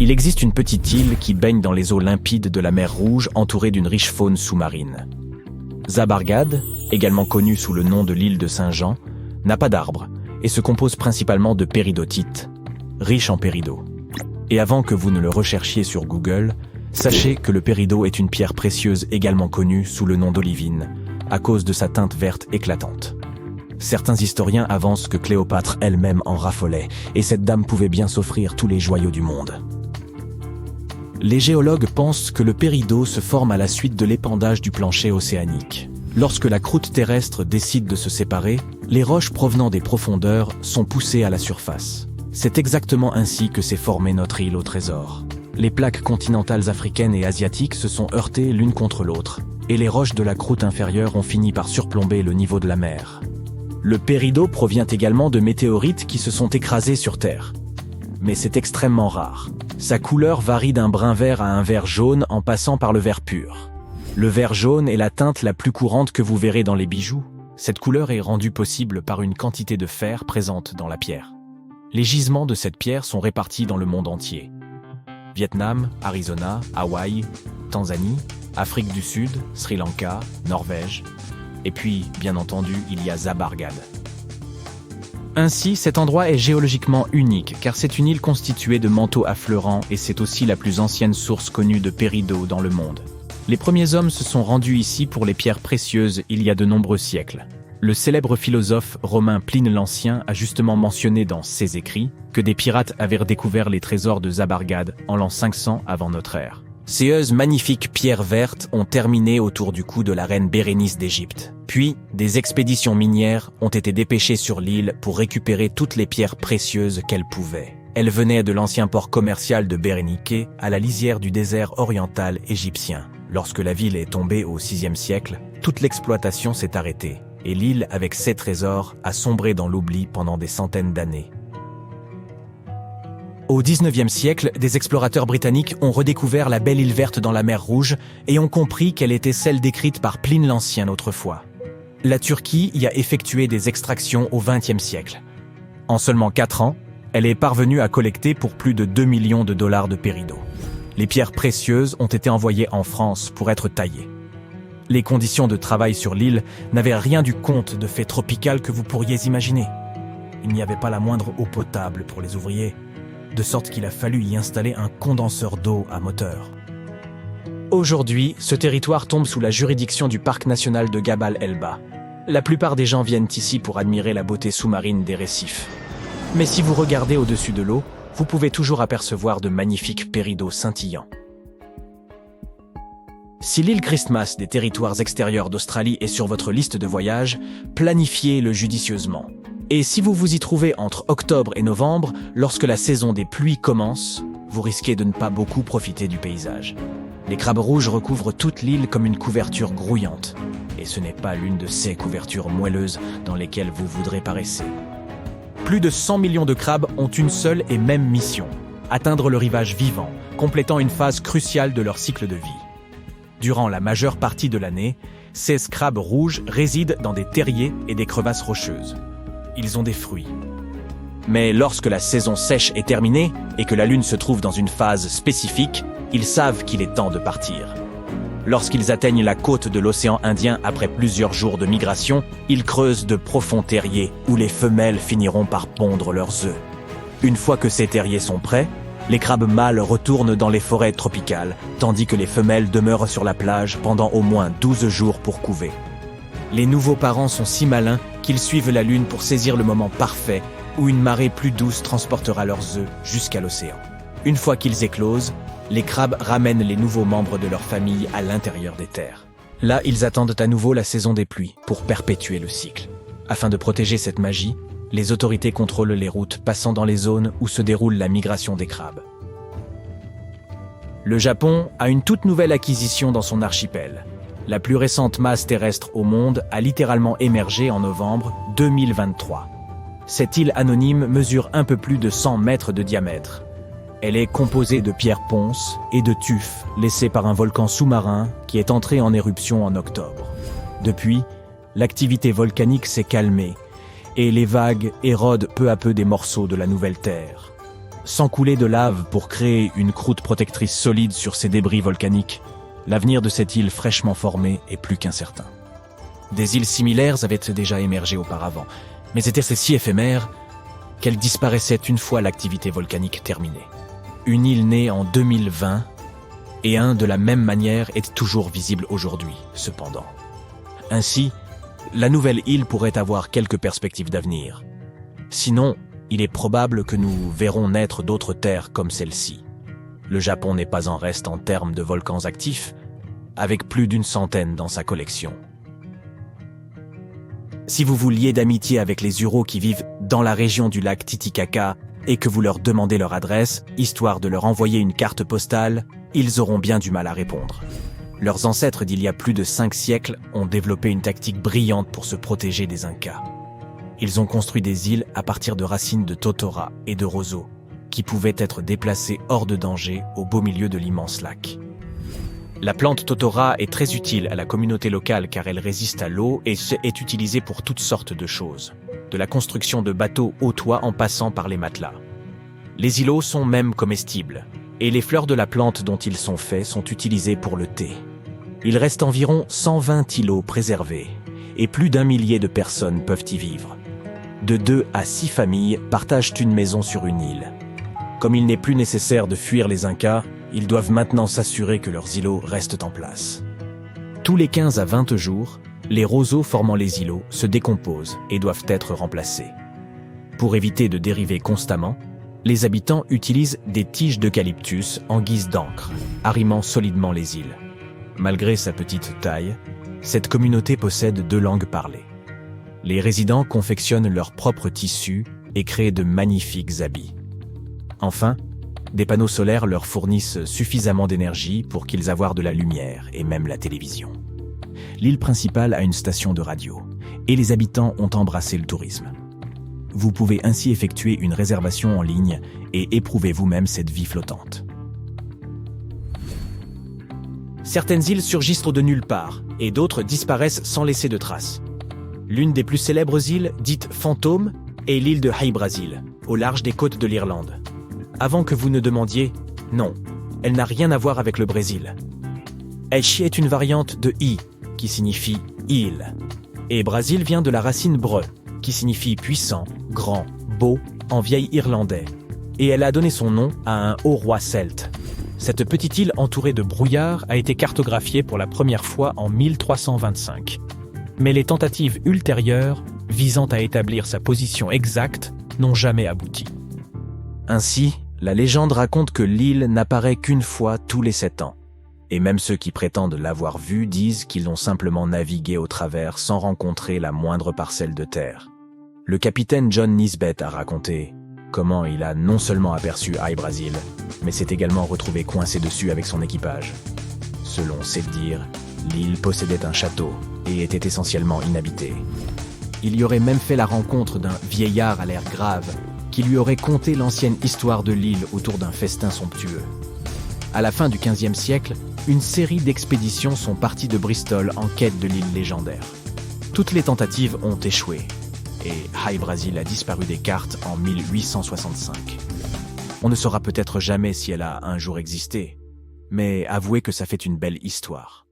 Il existe une petite île qui baigne dans les eaux limpides de la mer Rouge entourée d'une riche faune sous-marine. Zabargad, également connue sous le nom de l'île de Saint-Jean, n'a pas d'arbres et se compose principalement de péridotite, riche en péridot. Et avant que vous ne le recherchiez sur Google, sachez que le péridot est une pierre précieuse également connue sous le nom d'olivine, à cause de sa teinte verte éclatante. Certains historiens avancent que Cléopâtre elle-même en raffolait, et cette dame pouvait bien s'offrir tous les joyaux du monde. Les géologues pensent que le péridot se forme à la suite de l'épandage du plancher océanique. Lorsque la croûte terrestre décide de se séparer, les roches provenant des profondeurs sont poussées à la surface. C'est exactement ainsi que s'est formée notre île au trésor. Les plaques continentales africaines et asiatiques se sont heurtées l'une contre l'autre, et les roches de la croûte inférieure ont fini par surplomber le niveau de la mer. Le péridot provient également de météorites qui se sont écrasés sur Terre. Mais c'est extrêmement rare. Sa couleur varie d'un brun vert à un vert jaune en passant par le vert pur. Le vert jaune est la teinte la plus courante que vous verrez dans les bijoux. Cette couleur est rendue possible par une quantité de fer présente dans la pierre. Les gisements de cette pierre sont répartis dans le monde entier. Vietnam, Arizona, Hawaï, Tanzanie, Afrique du Sud, Sri Lanka, Norvège. Et puis, bien entendu, il y a Zabargad. Ainsi, cet endroit est géologiquement unique, car c'est une île constituée de manteaux affleurants et c'est aussi la plus ancienne source connue de péridot dans le monde. Les premiers hommes se sont rendus ici pour les pierres précieuses il y a de nombreux siècles. Le célèbre philosophe romain Pline l'Ancien a justement mentionné dans ses écrits que des pirates avaient redécouvert les trésors de Zabargad en l'an 500 avant notre ère. Ces magnifiques pierres vertes ont terminé autour du cou de la reine Bérénice d'Égypte. Puis, des expéditions minières ont été dépêchées sur l'île pour récupérer toutes les pierres précieuses qu'elles pouvaient. Elles venaient de l'ancien port commercial de Béréniké à la lisière du désert oriental égyptien. Lorsque la ville est tombée au VIe siècle, toute l'exploitation s'est arrêtée, et l'île, avec ses trésors, a sombré dans l'oubli pendant des centaines d'années. Au XIXe siècle, des explorateurs britanniques ont redécouvert la belle île verte dans la mer Rouge et ont compris qu'elle était celle décrite par Pline l'Ancien autrefois. La Turquie y a effectué des extractions au XXe siècle. En seulement 4 ans, elle est parvenue à collecter pour plus de 2 millions de dollars de péridot. Les pierres précieuses ont été envoyées en France pour être taillées. Les conditions de travail sur l'île n'avaient rien du conte de fées tropicales que vous pourriez imaginer. Il n'y avait pas la moindre eau potable pour les ouvriers, de sorte qu'il a fallu y installer un condenseur d'eau à moteur. Aujourd'hui, ce territoire tombe sous la juridiction du parc national de Gabal Elba. La plupart des gens viennent ici pour admirer la beauté sous-marine des récifs. Mais si vous regardez au-dessus de l'eau, vous pouvez toujours apercevoir de magnifiques péridots scintillants. Si l'île Christmas des territoires extérieurs d'Australie est sur votre liste de voyage, planifiez-le judicieusement. Et si vous vous y trouvez entre octobre et novembre, lorsque la saison des pluies commence, vous risquez de ne pas beaucoup profiter du paysage. Les crabes rouges recouvrent toute l'île comme une couverture grouillante. Et ce n'est pas l'une de ces couvertures moelleuses dans lesquelles vous voudrez paresser. Plus de 100 millions de crabes ont une seule et même mission, atteindre le rivage vivant, complétant une phase cruciale de leur cycle de vie. Durant la majeure partie de l'année, ces crabes rouges résident dans des terriers et des crevasses rocheuses. Ils ont des fruits. Mais lorsque la saison sèche est terminée et que la lune se trouve dans une phase spécifique, ils savent qu'il est temps de partir. Lorsqu'ils atteignent la côte de l'océan Indien après plusieurs jours de migration, ils creusent de profonds terriers où les femelles finiront par pondre leurs œufs. Une fois que ces terriers sont prêts, les crabes mâles retournent dans les forêts tropicales, tandis que les femelles demeurent sur la plage pendant au moins 12 jours pour couver. Les nouveaux parents sont si malins qu'ils suivent la lune pour saisir le moment parfait où une marée plus douce transportera leurs œufs jusqu'à l'océan. Une fois qu'ils éclosent, les crabes ramènent les nouveaux membres de leur famille à l'intérieur des terres. Là, ils attendent à nouveau la saison des pluies pour perpétuer le cycle. Afin de protéger cette magie, les autorités contrôlent les routes passant dans les zones où se déroule la migration des crabes. Le Japon a une toute nouvelle acquisition dans son archipel. La plus récente masse terrestre au monde a littéralement émergé en novembre 2023. Cette île anonyme mesure un peu plus de 100 mètres de diamètre. Elle est composée de pierres ponces et de tufs laissés par un volcan sous-marin qui est entré en éruption en octobre. Depuis, l'activité volcanique s'est calmée et les vagues érodent peu à peu des morceaux de la nouvelle terre. sans couler de lave pour créer une croûte protectrice solide sur ces débris volcaniques, l'avenir de cette île fraîchement formée est plus qu'incertain. Des îles similaires avaient déjà émergé auparavant, mais étaient si éphémères qu'elles disparaissaient une fois l'activité volcanique terminée. Une île née en 2020 et un de la même manière est toujours visible aujourd'hui, cependant. Ainsi, la nouvelle île pourrait avoir quelques perspectives d'avenir. Sinon, il est probable que nous verrons naître d'autres terres comme celle-ci. Le Japon n'est pas en reste en termes de volcans actifs, avec plus d'une centaine dans sa collection. Si vous vous liez d'amitié avec les Uros qui vivent dans la région du lac Titicaca et que vous leur demandez leur adresse, histoire de leur envoyer une carte postale, ils auront bien du mal à répondre. Leurs ancêtres d'il y a plus de 5 siècles ont développé une tactique brillante pour se protéger des Incas. Ils ont construit des îles à partir de racines de totora et de roseau, qui pouvaient être déplacées hors de danger au beau milieu de l'immense lac. La plante totora est très utile à la communauté locale car elle résiste à l'eau et est utilisée pour toutes sortes de choses, de la construction de bateaux au toit en passant par les matelas. Les îlots sont même comestibles, et les fleurs de la plante dont ils sont faits sont utilisées pour le thé. Il reste environ 120 îlots préservés, et plus d'1 millier de personnes peuvent y vivre. De 2 à 6 familles partagent une maison sur une île. Comme il n'est plus nécessaire de fuir les Incas, ils doivent maintenant s'assurer que leurs îlots restent en place. Tous les 15 à 20 jours, les roseaux formant les îlots se décomposent et doivent être remplacés. Pour éviter de dériver constamment, les habitants utilisent des tiges d'eucalyptus en guise d'ancre, arrimant solidement les îles. Malgré sa petite taille, cette communauté possède 2 langues parlées. Les résidents confectionnent leurs propres tissus et créent de magnifiques habits. Enfin, des panneaux solaires leur fournissent suffisamment d'énergie pour qu'ils aient de la lumière et même la télévision. L'île principale a une station de radio et les habitants ont embrassé le tourisme. Vous pouvez ainsi effectuer une réservation en ligne et éprouver vous-même cette vie flottante. Certaines îles surgissent de nulle part et d'autres disparaissent sans laisser de traces. L'une des plus célèbres îles, dite fantôme, est l'île de Hy-Brasil, au large des côtes de l'Irlande. Avant que vous ne demandiez, non, elle n'a rien à voir avec le Brésil. Aichi est une variante de I, qui signifie île. Et Brasil vient de la racine bre, qui signifie puissant, grand, beau, en vieil irlandais. Et elle a donné son nom à un haut roi celte. Cette petite île entourée de brouillard a été cartographiée pour la première fois en 1325. Mais les tentatives ultérieures, visant à établir sa position exacte, n'ont jamais abouti. Ainsi, la légende raconte que l'île n'apparaît qu'une fois tous les 7 ans. Et même ceux qui prétendent l'avoir vue disent qu'ils l'ont simplement navigué au travers sans rencontrer la moindre parcelle de terre. Le capitaine John Nisbet a raconté comment il a non seulement aperçu Hy-Brasil, mais s'est également retrouvé coincé dessus avec son équipage. Selon ses dires, l'île possédait un château et était essentiellement inhabitée. Il y aurait même fait la rencontre d'un vieillard à l'air grave qui lui aurait conté l'ancienne histoire de l'île autour d'un festin somptueux. À la fin du XVe siècle, une série d'expéditions sont parties de Bristol en quête de l'île légendaire. Toutes les tentatives ont échoué, et Hy-Brasil a disparu des cartes en 1865. On ne saura peut-être jamais si elle a un jour existé, mais avouez que ça fait une belle histoire.